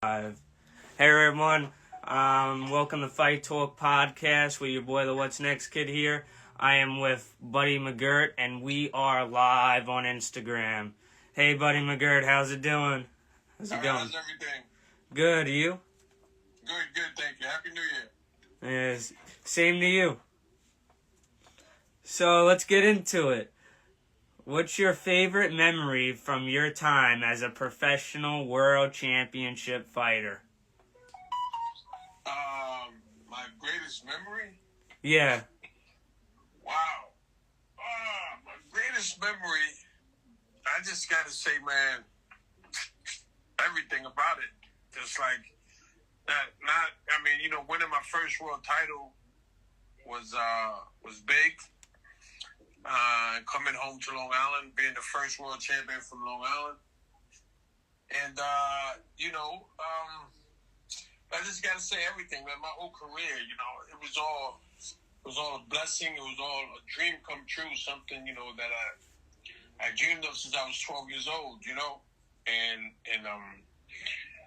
Five. Hey everyone, welcome to Fight Talk Podcast with your boy the What's Next Kid here. I am with Buddy Mcgrit and we are live on Instagram. Hey Buddy Mcgrit, how's it doing? How's it going? How's everything? Good, you? Good, thank you. Happy New Year. Yes, same to you. So let's get into it. What's your favorite memory from your time as a professional world championship fighter? My greatest memory? Yeah. Wow. My greatest memory, I just gotta say, man, everything about it. Just like, winning my first world title was big. Coming home to Long Island, being the first world champion from Long Island. And, I just got to say everything, man. My whole career, it was all a blessing. It was all a dream come true, something, that I dreamed of since I was 12 years old, and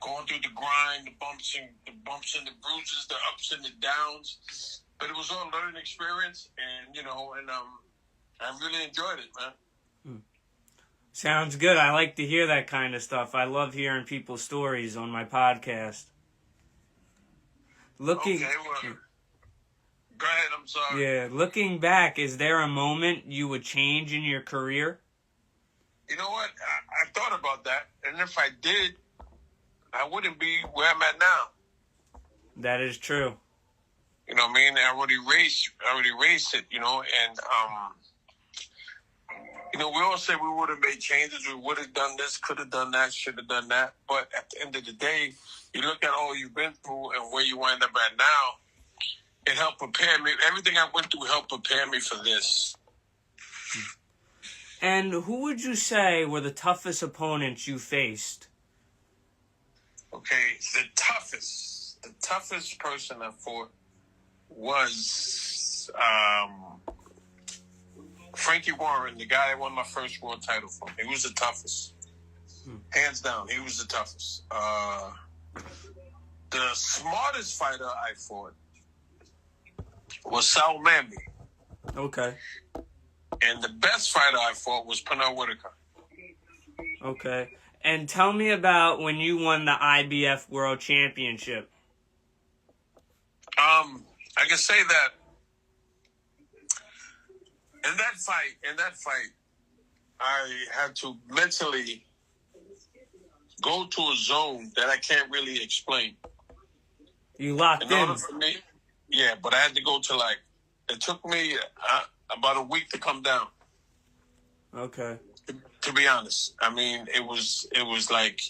going through the grind, the bumps and the bruises, the ups and the downs. But it was all a learning experience, and, I really enjoyed it, man. Sounds good. I like to hear that kind of stuff. I love hearing people's stories on my podcast. Go ahead, I'm sorry. Yeah, looking back, is there a moment you would change in your career? You know what? I thought about that, and if I did, I wouldn't be where I'm at now. That is true. You know what I mean? I already raced it, and we all say we would have made changes. We would have done this, could have done that, should have done that. But at the end of the day, you look at all you've been through and where you wind up at now, it helped prepare me. Everything I went through helped prepare me for this. And who would you say were the toughest opponents you faced? Okay, the toughest person I fought was Frankie Warren, the guy that won my first world title from. He was the toughest. Hands down, he was the toughest. The smartest fighter I fought was Sal Mamby. Okay. And the best fighter I fought was Pernell Whitaker. Okay. And tell me about when you won the IBF World Championship. I can say that in that fight, I had to mentally go to a zone that I can't really explain. You locked in. In order for me, yeah, but I had to go to it took me about a week to come down. Okay. To be honest, I mean, it was like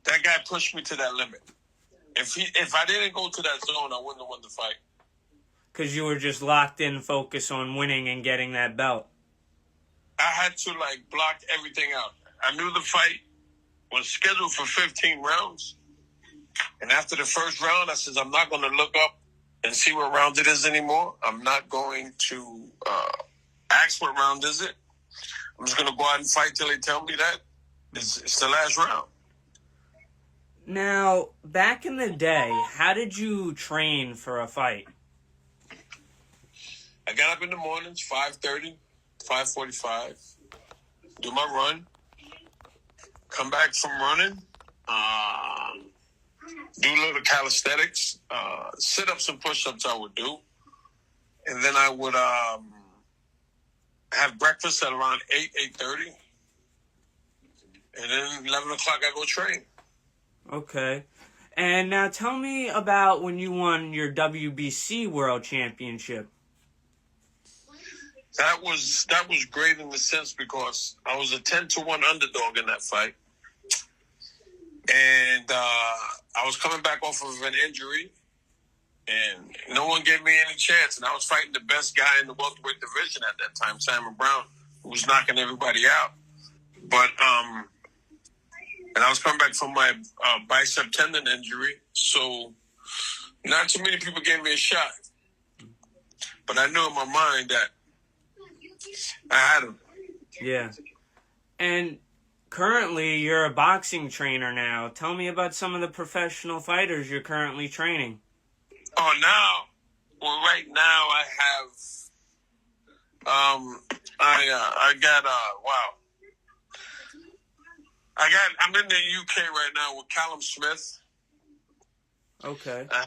that guy pushed me to that limit. If I didn't go to that zone, I wouldn't have won the fight. Because you were just locked in, focused on winning and getting that belt. I had to block everything out. I knew the fight was scheduled for 15 rounds. And after the first round, I said, I'm not going to look up and see what round it is anymore. I'm not going to ask what round is it. I'm just going to go out and fight till they tell me that it's the last round. Now, back in the day, how did you train for a fight? I got up in the mornings, 5:30, 5:45, do my run, come back from running, do a little calisthenics, sit-ups and push-ups I would do. And then I would have breakfast at around 8:30. And then 11 o'clock I go train. Okay. And now tell me about when you won your WBC World Championship. That was great in the sense because I was a 10-1 underdog in that fight. And I was coming back off of an injury, and no one gave me any chance. And I was fighting the best guy in the welterweight division at that time, Simon Brown, who was knocking everybody out. But and I was coming back from my bicep tendon injury, so not too many people gave me a shot. But I knew in my mind that I had him. Yeah. And currently you're a boxing trainer now. Tell me about some of the professional fighters you're currently training. Oh, right now I have, I'm in the UK right now with Callum Smith. Okay. I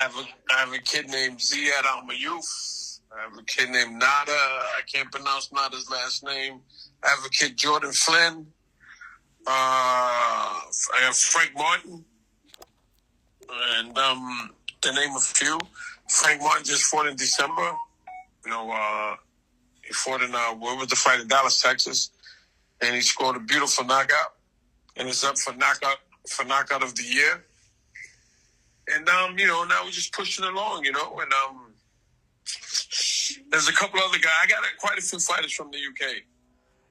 have a kid named Ziad Al-Mayoof. I have a kid named Nada. I can't pronounce Nada's last name. I have a kid, Jordan Flynn. I have Frank Martin. And to name a few. Frank Martin just fought in December. He fought in where was the fight in Dallas, Texas, and he scored a beautiful knockout, and it's up for knockout of the year. And now we're just pushing along, and there's a couple other guys. I got quite a few fighters from the UK.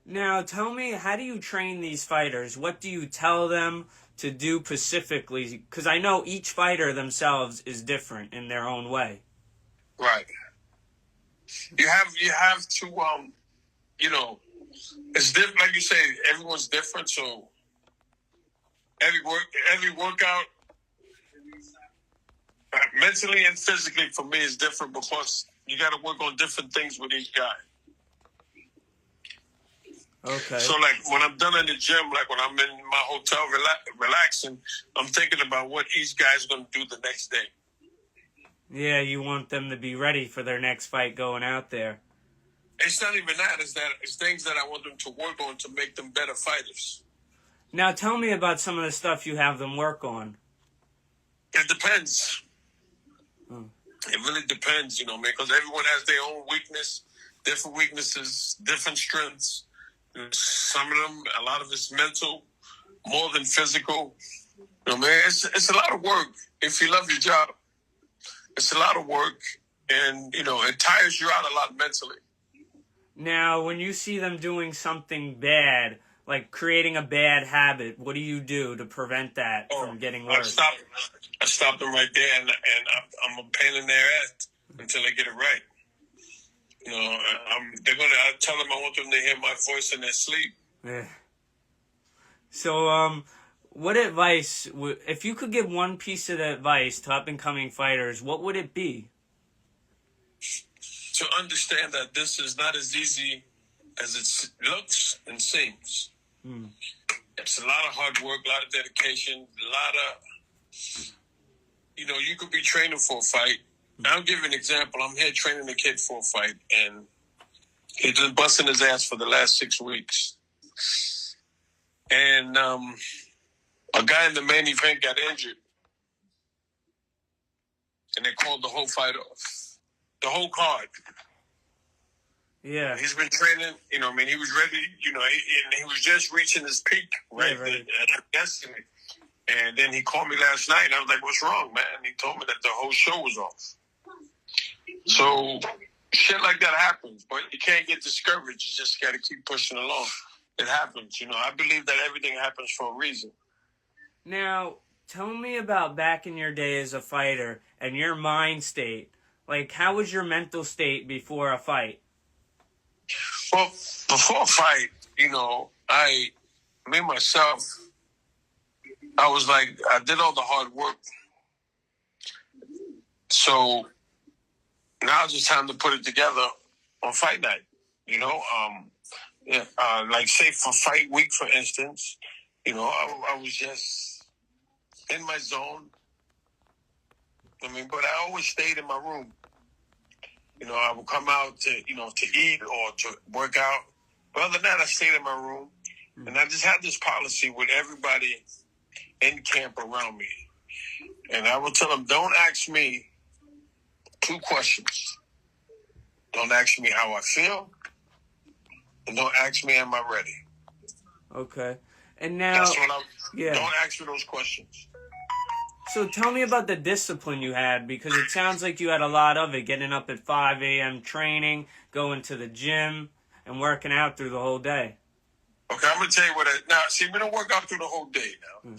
Now, tell me, how do you train these fighters? What do you tell them to do specifically? Because I know each fighter themselves is different in their own way. Right. You have to it's different. Like you say, everyone's different. So every workout, mentally and physically for me is different because you got to work on different things with each guy. Okay. So like when I'm done in the gym, like when I'm in my hotel relaxing, I'm thinking about what each guy's going to do the next day. Yeah, you want them to be ready for their next fight going out there. It's not even that. It's things that I want them to work on to make them better fighters. Now tell me about some of the stuff you have them work on. It depends. It really depends, because everyone has their own different weaknesses, different strengths. Some of them, a lot of it's mental, more than physical. It's a lot of work. If you love your job, it's a lot of work, and it tires you out a lot mentally. Now, when you see them doing something bad, like creating a bad habit, what do you do to prevent that from getting worse? I stop them right there, and I'm a pain in their ass until they get it right. I tell them I want them to hear my voice in their sleep. Yeah. So, what advice, if you could give one piece of advice to up-and-coming fighters, what would it be? To understand that this is not as easy as it looks and seems. It's a lot of hard work, a lot of dedication, a lot of, you could be training for a fight. I'll give you an example. I'm here training a kid for a fight, and he's been busting his ass for the last 6 weeks. And a guy in the main event got injured, and they called the whole fight off. The whole card. Yeah. He's been training, he was ready, he was just reaching his peak, right? Yesterday. And then he called me last night, and I was like, what's wrong, man? And he told me that the whole show was off. So shit like that happens, but you can't get discouraged. You just got to keep pushing along. It happens, I believe that everything happens for a reason. Now, tell me about back in your day as a fighter and your mind state. Like, how was your mental state before a fight? Well, before a fight, myself, I was like, I did all the hard work. So now it's just time to put it together on fight night, like say for fight week, for instance, I was just in my zone. But I always stayed in my room. I would come out to eat or to work out. But other than that, I stayed in my room. And I just had this policy with everybody in camp around me. And I would tell them, don't ask me 2 questions. Don't ask me how I feel. And don't ask me, am I ready? Okay. And now... Don't ask me those questions. So tell me about the discipline you had, because it sounds like you had a lot of it, getting up at 5 a.m. training, going to the gym, and working out through the whole day. Okay, I'm going to tell you we don't work out through the whole day now.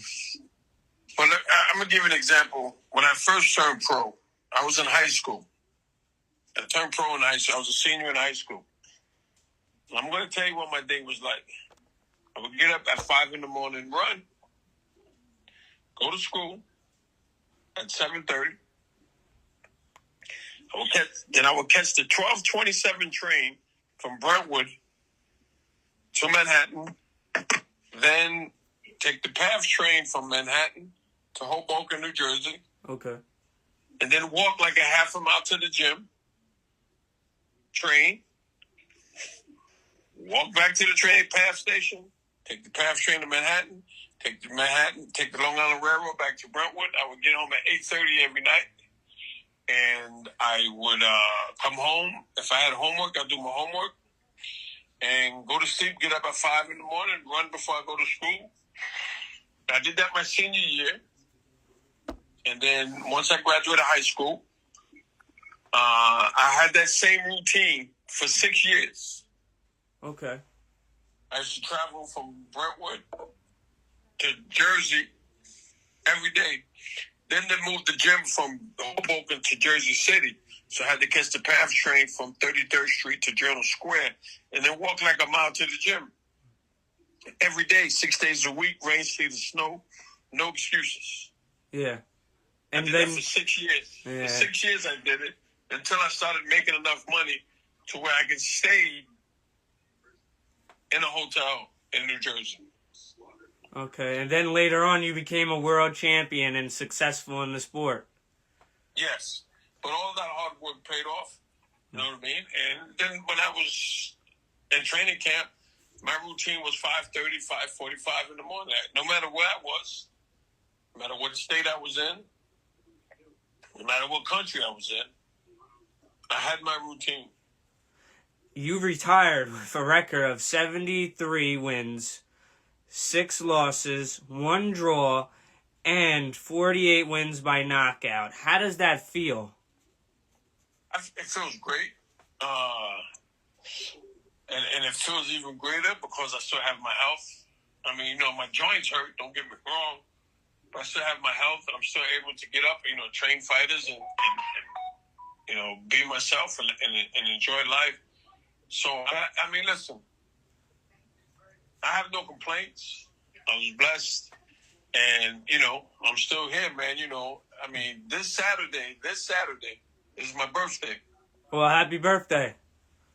But I'm going to give you an example. When I first turned pro, I was in high school. I turned pro in high school. I was a senior in high school. And I'm going to tell you what my day was like. I would get up at 5 in the morning, run, go to school at 7:30. I would catch the 12:27 train from Brentwood to Manhattan, then take the PATH train from Manhattan to Hoboken, New Jersey. Okay. And then walk like a half a mile to the gym. Train. Walk back to the train PATH station. Take the PATH train to Manhattan. Take the Long Island Railroad back to Brentwood. I would get home at 8:30 every night. And I would come home. If I had homework, I'd do my homework. And go to sleep, get up at 5 in the morning, run before I go to school. I did that my senior year. And then once I graduated high school, I had that same routine for 6 years. Okay. I used to travel from Brentwood to Jersey every day. Then they moved the gym from Hoboken to Jersey City. So I had to catch the PATH train from 33rd Street to Journal Square and then walk like a mile to the gym. Every day, 6 days a week, rain, sleet, or snow. No excuses. Yeah. And I did that for 6 years. Yeah. For 6 years I did it until I started making enough money to where I could stay in a hotel in New Jersey. Okay, and then later on you became a world champion and successful in the sport. Yes, but all of that hard work paid off, you know what I mean? And then when I was in training camp, my routine was 5:30, 5:45 in the morning. No matter where I was, no matter what state I was in, no matter what country I was in, I had my routine. You retired with a record of 73 wins, 6 losses, 1 draw, and 48 wins by knockout. How does that feel? It feels great. And it feels even greater because I still have my health. I mean, my joints hurt, don't get me wrong, but I still have my health and I'm still able to get up, train fighters and be myself and enjoy life. So, I mean, listen, I have no complaints. I was blessed. And, I'm still here, man. I mean, this Saturday is my birthday. Well, happy birthday.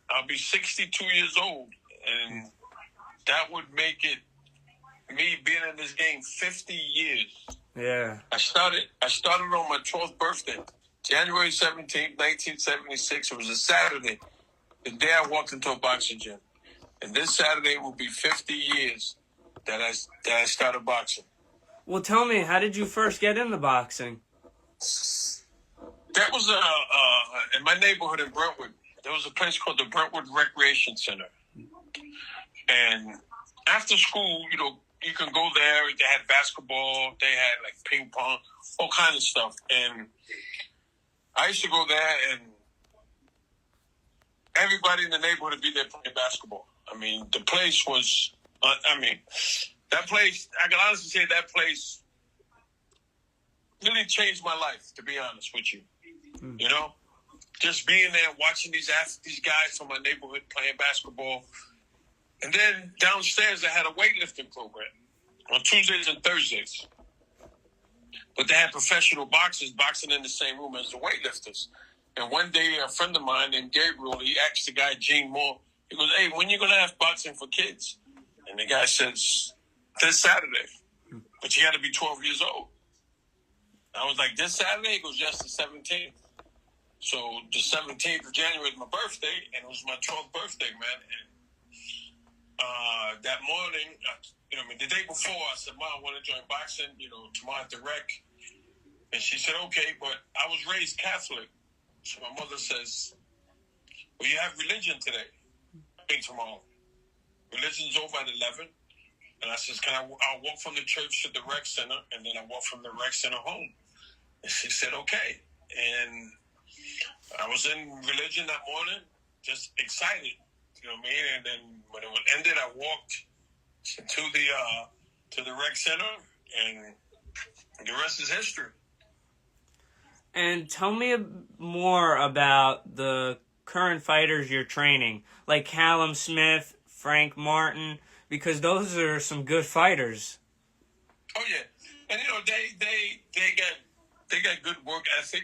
I'll be 62 years old. And that would make it me being in this game 50 years. Yeah. I started on my 12th birthday, January 17th, 1976. It was a Saturday, the day I walked into a boxing gym. And this Saturday will be 50 years that I started boxing. Well, tell me, how did you first get into boxing? That was in my neighborhood in Brentwood. There was a place called the Brentwood Recreation Center. And after school, you can go there. They had basketball. They had, like, ping pong, all kinds of stuff. And I used to go there, and everybody in the neighborhood would be there playing basketball. I mean, the place was, that place, I can honestly say that place really changed my life, to be honest with you. Just being there, watching these guys from my neighborhood playing basketball. And then downstairs, they had a weightlifting program on Tuesdays and Thursdays. But they had professional boxers boxing in the same room as the weightlifters. And one day, a friend of mine named Gabriel, he asked the guy, Gene Moore, he goes, "Hey, when you going to have boxing for kids?" And the guy says, "This Saturday. But you got to be 12 years old." I was like, "This Saturday?" He goes, "Yes, the 17th. So the 17th of January is my birthday, and it was my 12th birthday, man. And that morning, the day before, I said, "Mom, I want to join boxing, tomorrow at the rec." And she said, "Okay," but I was raised Catholic. So my mother says, "Well, you have religion today. Tomorrow. Religion's over at 11. And I says, I'll walk from the church to the rec center, and then I walk from the rec center home." And she said, "Okay." And I was in religion that morning, just excited, And then when it ended, I walked to the rec center, and the rest is history. And tell me more about the current fighters you're training, like Callum Smith, Frank Martin. because those are some good fighters. Oh yeah, and they got good work ethic.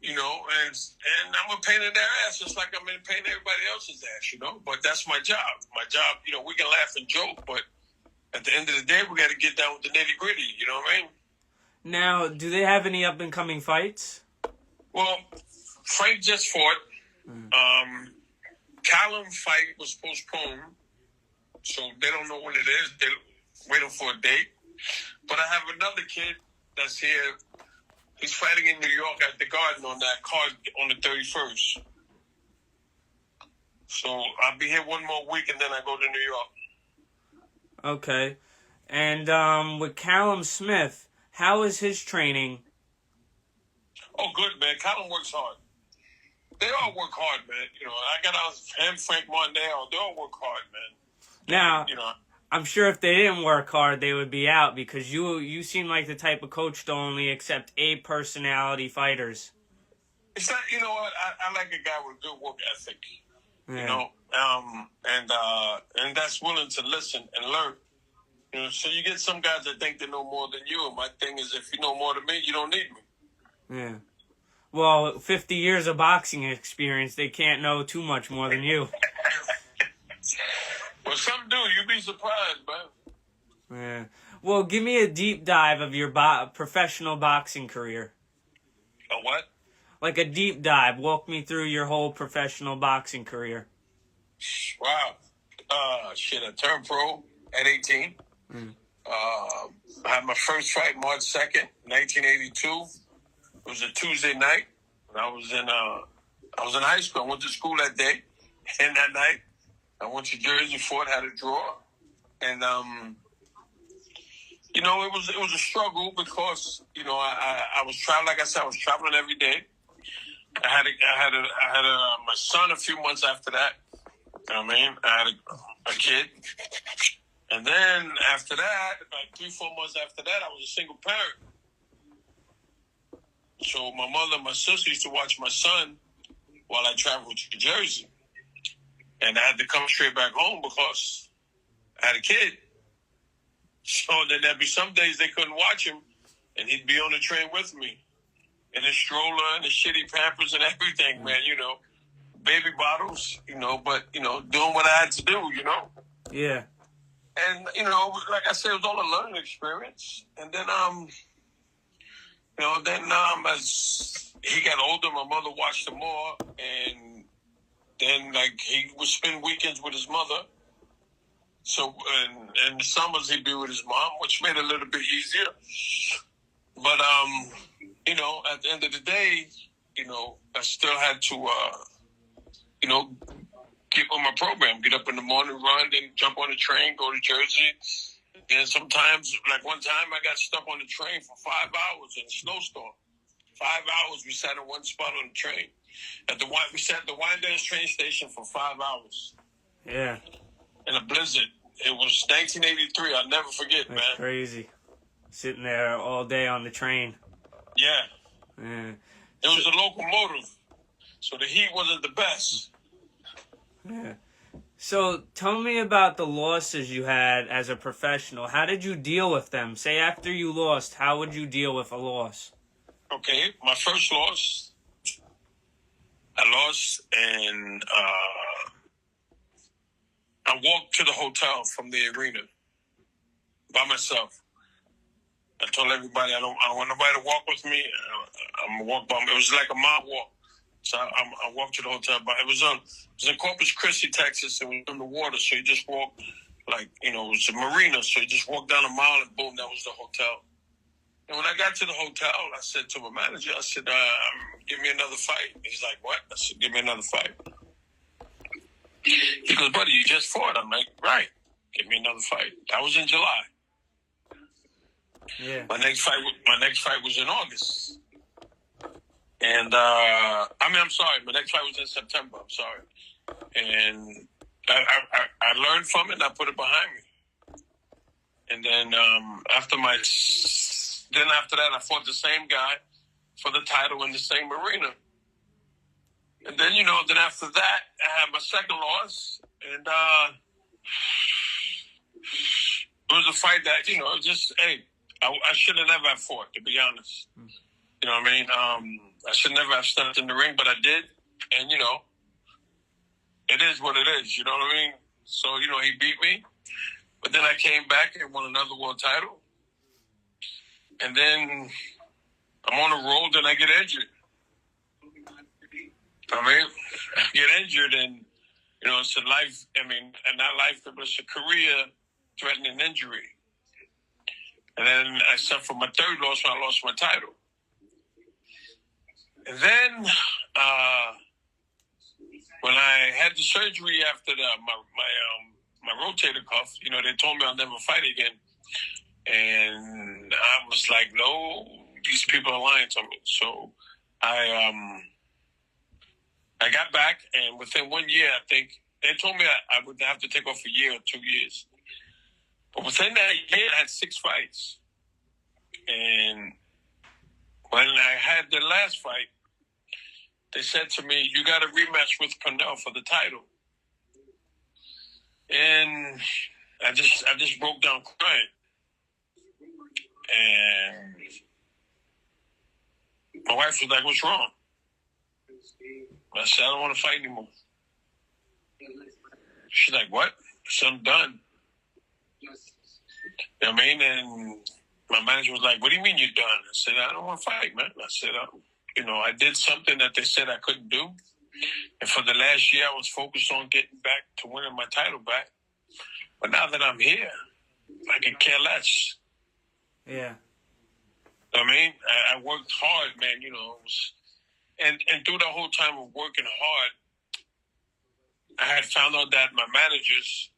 And I'm a pain in their ass just like I'm in pain in everybody else's ass. But that's my job. My job. We can laugh and joke, but at the end of the day, we got to get down with the nitty gritty. You know what I mean? Now, do they have any up and coming fights? Well, Frank just fought. Callum fight was postponed, so they don't know when it is. They're waiting for a date. But I have another kid that's here. He's fighting in New York at the Garden on that card on the 31st. So I'll be here one more week, and then I go to New York. Okay. And with Callum Smith, how is his training? Oh, good, man. Callum works hard. They all work hard, man. I got him, Frank Mondale. They all work hard, man. Now, I'm sure if they didn't work hard, they would be out because you seem like the type of coach to only accept A-personality fighters. It's not, what? I like a guy with good work ethic, Yeah. And that's willing to listen and learn. So you get some guys that think they know more than you. And my thing is, if you know more than me, you don't need me. Yeah. Well, 50 years of boxing experience, they can't know too much more than you. Well, some do. You'd be surprised, man. Yeah. Well, give me a deep dive of your professional boxing career. A what? Like a deep dive. Walk me through your whole professional boxing career. Wow. I turned pro at 18. I had my first fight March 2nd, 1982. It was a Tuesday night. And I was in high school. I went to school that day. And that night, I went to Jersey, Fort, had a draw. And, it was a struggle because, I was traveling, like I said, I was traveling every day. I had my son a few months after that. You know what I mean? I had a kid. And then after that, like 3-4 months after that, I was a single parent. So my mother and my sister used to watch my son while I traveled to Jersey. And I had to come straight back home because I had a kid. So then there'd be some days they couldn't watch him, and he'd be on the train with me. In his stroller and his shitty Pampers and everything, man, baby bottles, but, doing what I had to do, Yeah. And, like I said, it was all a learning experience. And then, as he got older, my mother watched him more. And then, he would spend weekends with his mother. So, in the summers, he'd be with his mom, which made it a little bit easier. But, at the end of the day, I still had to, keep on my program. Get up in the morning, run, then jump on the train, go to Jersey. And sometimes, like one time, I got stuck on the train for 5 hours in a snowstorm. 5 hours we sat in one spot on the train. We sat at the Wyandanch train station for 5 hours. Yeah. In a blizzard. It was 1983. I'll never forget, That's man. crazy. Sitting there all day on the train. Yeah. Yeah. It was a locomotive. So the heat wasn't the best. Yeah. So tell me about the losses you had as a professional. How did you deal with them? Say after you lost, how would you deal with a loss? Okay, my first loss, I lost and I walked to the hotel from the arena by myself. I told everybody I don't want nobody to walk with me. I'm gonna walk by me. It was like a mile walk. So I walked to the hotel, but it was in Corpus Christi, Texas. It was on the water, so you just walk it was a marina. So you just walk down a mile and boom, that was the hotel. And when I got to the hotel, I said to my manager, I said, give me another fight. He's like, what? I said, give me another fight. He goes, buddy, you just fought. I'm like, right. Give me another fight. That was in July. Yeah. My next fight was in August. And, I'm sorry. My next fight was in September. I'm sorry. And I learned from it and I put it behind me. And then, after that, I fought the same guy for the title in the same arena. And then, then after that, I had my second loss. And, it was a fight that, you know, just, hey, I should have never fought, to be honest. You know what I mean? I should never have stepped in the ring, but I did. And, you know, it is what it is. You know what I mean? So, you know, he beat me. But then I came back and won another world title. And then I'm on a roll, then I get injured. I mean, I get injured and, you know, it's a life, I mean, and not life, but it's a career-threatening injury. And then I suffered my third loss when I lost my title. And then when I had the surgery after my rotator cuff, you know, they told me I'll never fight again. And I was like, no, these people are lying to me. So I got back, and within 1 year, I think, they told me I would have to take off a year or 2 years. But within that year, I had 6 fights. And when I had the last fight, they said to me, you got a rematch with Cornell for the title. And I just broke down crying. And my wife was like, what's wrong? I said, I don't want to fight anymore. She's like, what? I said, I'm done. You know what I mean? And my manager was like, what do you mean you're done? I said, I don't want to fight, man. I said, you know, I did something that they said I couldn't do. And for the last year, I was focused on getting back to winning my title back. But now that I'm here, I can care less. Yeah. You know what I mean? I worked hard, man, you know. And through the whole time of working hard, I had found out that my managers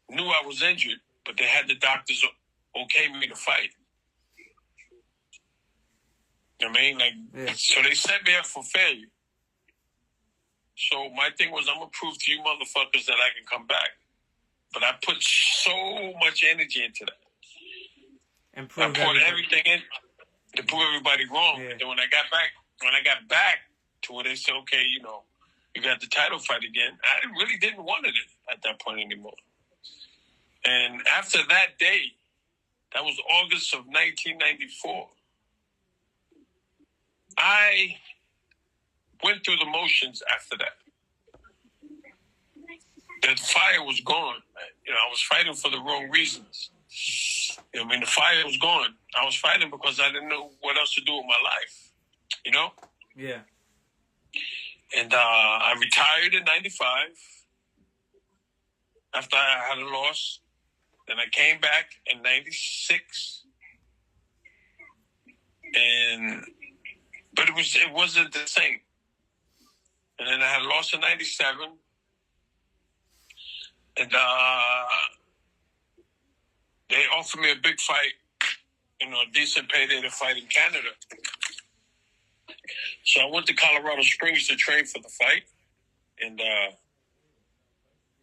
knew I was injured, but they had the doctors okay me to fight. You know what I mean? Like, yeah. So they set me up for failure. So my thing was, I'm going to prove to you motherfuckers that I can come back. But I put so much energy into that. And I poured everything in to prove everybody wrong. Yeah. And then when I got back to where they said, okay, you know, you got the title fight again, I really didn't want it at that point anymore. And after that day, that was August of 1994, I went through the motions after that. The fire was gone. You know, I was fighting for the wrong reasons. You know, I mean, the fire was gone. I was fighting because I didn't know what else to do with my life. You know? Yeah. And I retired in 95 after I had a loss. Then I came back in 96. But it wasn't the same. And then I had a loss in 97. And they offered me a big fight, you know, a decent payday to fight in Canada. So I went to Colorado Springs to train for the fight. And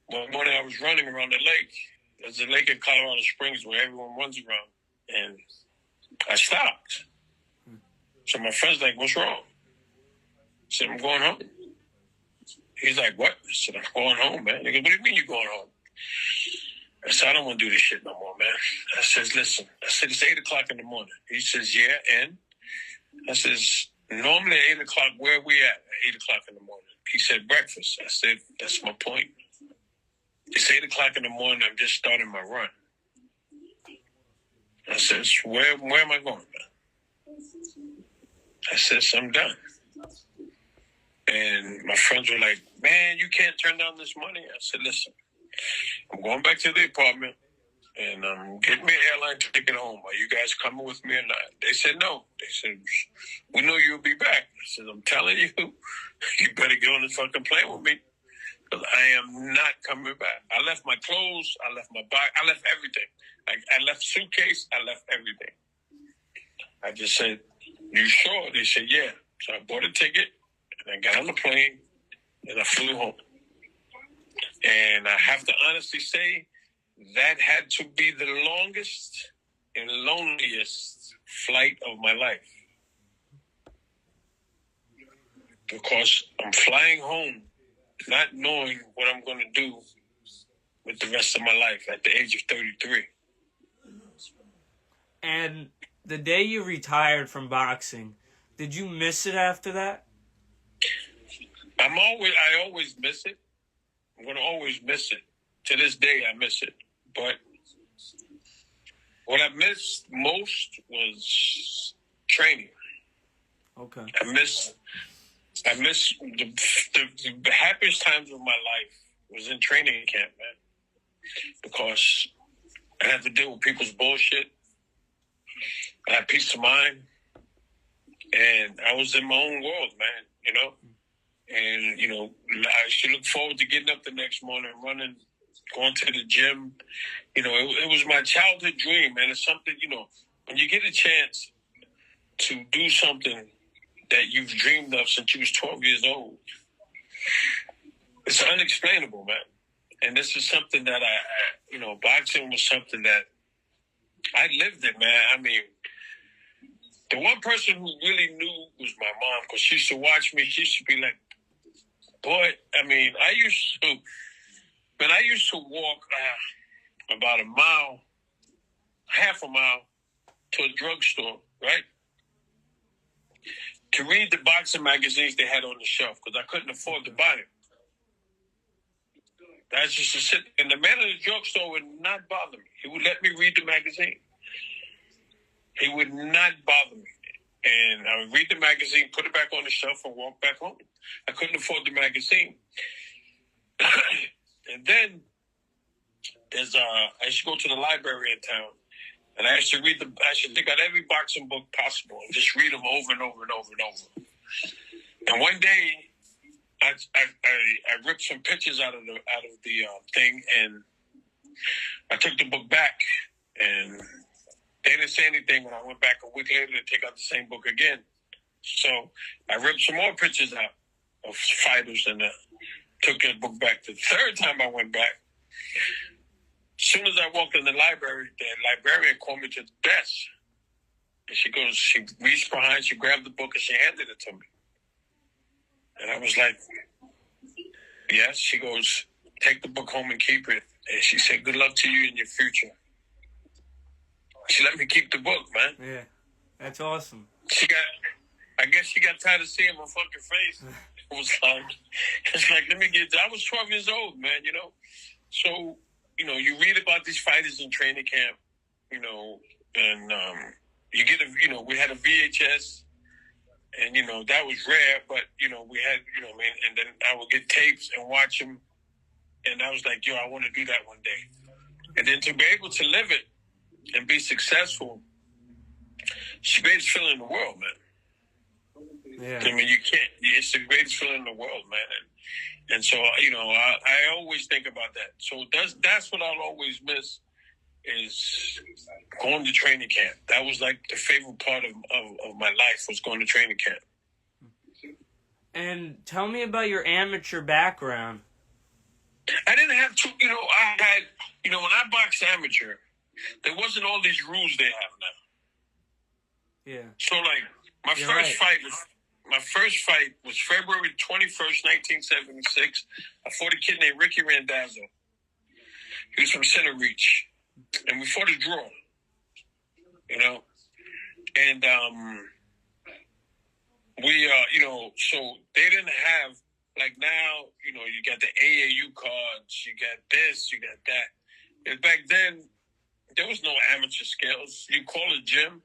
one morning I was running around the lake. There's a lake in Colorado Springs where everyone runs around. And I stopped. So my friend's like, what's wrong? I said, I'm going home. He's like, what? I said, I'm going home, man. He goes, what do you mean you're going home? I said, I don't want to do this shit no more, man. I says, listen. I said, it's 8 o'clock in the morning. He says, yeah, and? I says, normally at 8 o'clock, where are we at 8 o'clock in the morning? He said, breakfast. I said, that's my point. It's 8 o'clock in the morning. I'm just starting my run. I says, where am I going, man? I says, I'm done. And my friends were like, man, you can't turn down this money. I said, listen, I'm going back to the apartment and I'm getting me an airline ticket home. Are you guys coming with me or not? They said, no. They said, we know you'll be back. I said, I'm telling you, you better get on the fucking plane with me because I am not coming back. I left my clothes. I left my bag. I left everything. I left suitcase. I left everything. I just said, you sure? They said, yeah. So I bought a ticket. And I got on the plane, and I flew home. And I have to honestly say, that had to be the longest and loneliest flight of my life. Because I'm flying home, not knowing what I'm going to do with the rest of my life at the age of 33. And the day you retired from boxing, did you miss it after that? I always miss it. I'm gonna always miss it. To this day, I miss it. But what I missed most was training. Okay. I miss the happiest times of my life was in training camp, man. Because I had to deal with people's bullshit. I had peace of mind. And I was in my own world, man, you know? And, you know, I should look forward to getting up the next morning, running, going to the gym. You know, it was my childhood dream, man. It's something, you know, when you get a chance to do something that you've dreamed of since you was 12 years old, it's unexplainable, man. And this is something that you know, boxing was something that I lived it, man. I mean, the one person who really knew was my mom, because she used to watch me. She used to be like, boy, I mean, I used to walk about half a mile to a drugstore, right? To read the boxing magazines they had on the shelf, because I couldn't afford to buy them. I just to sit, and the man in the drugstore would not bother me. He would let me read the magazine. He would not bother me. And I would read the magazine, put it back on the shelf, and walk back home. I couldn't afford the magazine. And then I used to go to the library in town, and I used to take out every boxing book possible and just read them over and over and over and over. And one day, I ripped some pictures out of the thing, and I took the book back, and they didn't say anything when I went back a week later to take out the same book again. So I ripped some more pictures out of fighters and took the book back. The third time I went back, as soon as I walked in the library, the librarian called me to the desk. And she reached behind, she grabbed the book, and she handed it to me. And I was like, yes. She goes, take the book home and keep it. And she said, good luck to you in your future. She let me keep the book, man. Yeah, that's awesome. I guess she got tired of seeing my fucking face. It's like, I was 12 years old, man, you know? So, you know, you read about these fighters in training camp, you know, and we had a VHS, and, you know, that was rare, but, you know, we had, you know, man, and then I would get tapes and watch them, and I was like, yo, I want to do that one day. And then to be able to live it and be successful, it's the greatest feeling in the world, man. Yeah. I mean, it's the greatest feeling in the world, man. And so, you know, I always think about that. So that's what I'll always miss is going to training camp. That was like the favorite part of my life, was going to training camp. And tell me about your amateur background. I didn't have to, you know, when I boxed amateur, there wasn't all these rules they have now. Yeah. So, like, my first fight was February 21st, 1976. I fought a kid named Ricky Randazzo. He was from Center Reach. And we fought a draw. You know? And, you know, so they didn't have, like now, you know, you got the AAU cards, you got this, you got that. And back then, there was no amateur scales. You call a gym,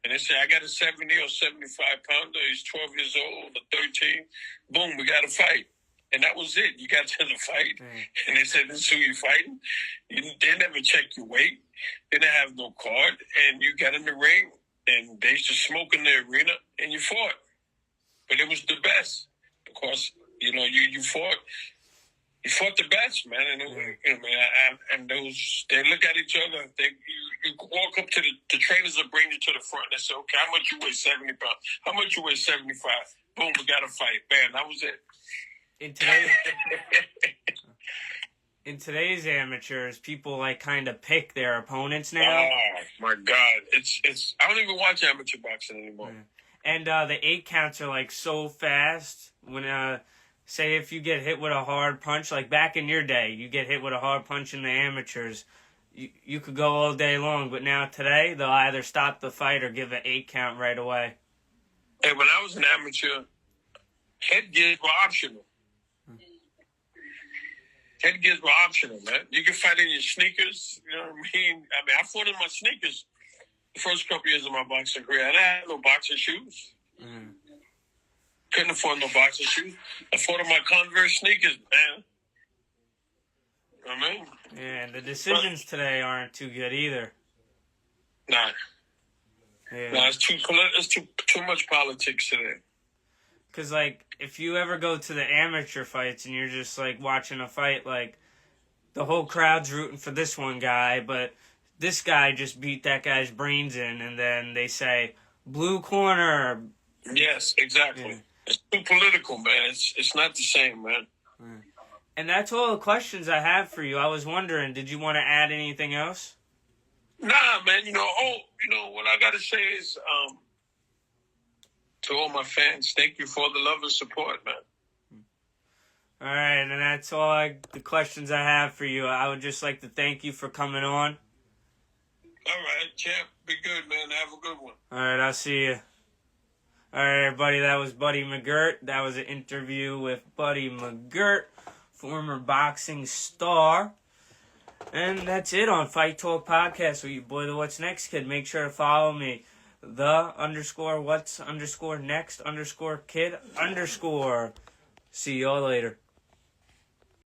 and they say, I got a 70 or 75 pounder. He's 12 years old or 13. Boom, we got to fight. And that was it. You got to the fight. And they said, this is who you're fighting. They never checked your weight. They didn't have no card. And you got in the ring, and they used to smoke in the arena, and you fought. But it was the best because, you know, you fought. You fought the best, man, and you know, man. And they look at each other. You walk up to the trainers that bring you to the front. They say, "Okay, how much you weigh? 70 pounds. How much you weigh? 75. Boom, we got to fight. Bam, that was it." In today's amateurs, people like kind of pick their opponents now. Oh my God, it's. I don't even watch amateur boxing anymore. And the 8 counts are like so fast when say if you get hit with a hard punch, like back in your day, you get hit with a hard punch in the amateurs, you could go all day long, but now today, they'll either stop the fight or give an 8 count right away. Hey, when I was an amateur, headgears were optional. Headgears were optional, man. You can fight in your sneakers, you know what I mean? I fought in my sneakers the first couple years of my boxing career. I didn't have no boxing shoes. Couldn't afford no boxing shoes. I fought in my Converse sneakers, man. You know what I mean? Yeah, and the decisions today aren't too good either. Nah. Yeah. Nah, it's too much politics today. Because, like, if you ever go to the amateur fights and you're just, like, watching a fight, like, the whole crowd's rooting for this one guy, but this guy just beat that guy's brains in, and then they say, blue corner. Yes, exactly. Yeah. It's too political, man. It's not the same, man. And that's all the questions I have for you. I was wondering, did you want to add anything else? Nah, man. What I got to say is, to all my fans, thank you for the love and support, man. All right, and that's all the questions I have for you. I would just like to thank you for coming on. All right, champ. Be good, man. Have a good one. All right, I'll see you. All right, everybody, that was Buddy Mcgrit. That was an interview with Buddy Mcgrit, former boxing star. And that's it on Fight Talk Podcast with your boy, the What's Next Kid. Make sure to follow me, _what's_next_kid_. See y'all later.